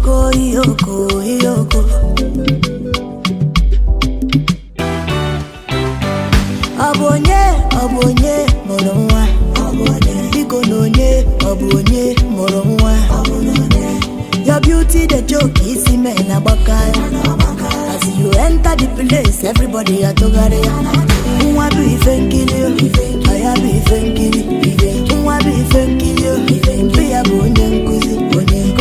iyoko. Obonye, moronwa. Biko nonye, obonye, moronwa. Your beauty the joke is in me na bakaya. As you enter the place, everybody are together. Mwa be thanking you, I be thanking you. Mwa be thanking you, be a bonye nkuzi.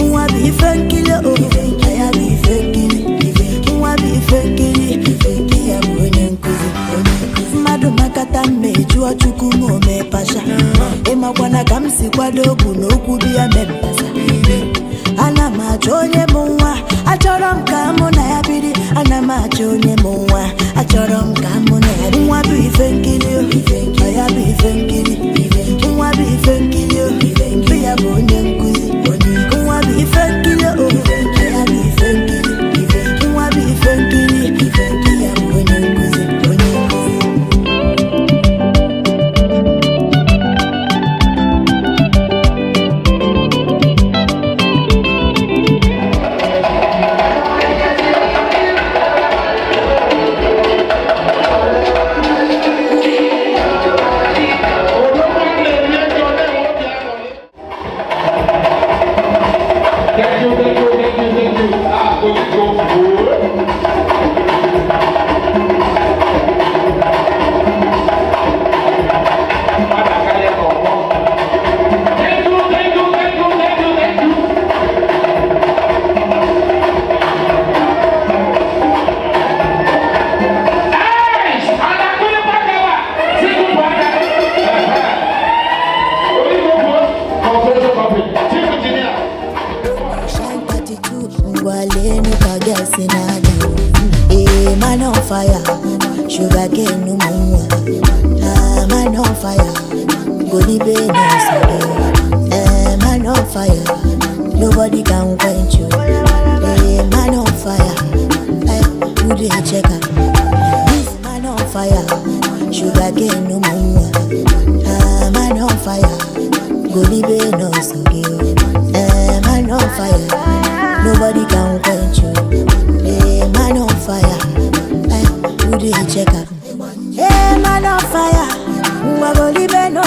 Mwa be thanking you, I be thanking you. Mwa be thanking you, be a bonye nkuzi. Madu makata mejua chukumu me pasha. Ema wana kamsi kwa dogu no kubia membasa. Ana machonye mwa, achorom kamo na yabidi. Ana machonye mwa, achorom kamo na yabidi. Mwa be thanking you, I be thanking you. Mwa be thanking you, be a bonye nkuzi. Mwa be thanking you, I be thanking you. Mwa be thanking you, be a bonye nkuzi. Man on fire, sugar cane no more. Man on fire, goody baby no man on fire, nobody can quench you. Man on fire, who do you check out? This man on fire, sugar cane no more. Man on fire, goody baby no man on fire, nobody can quench you. Man on fire. Who do you check out? Hey, man on fire. Who a go live no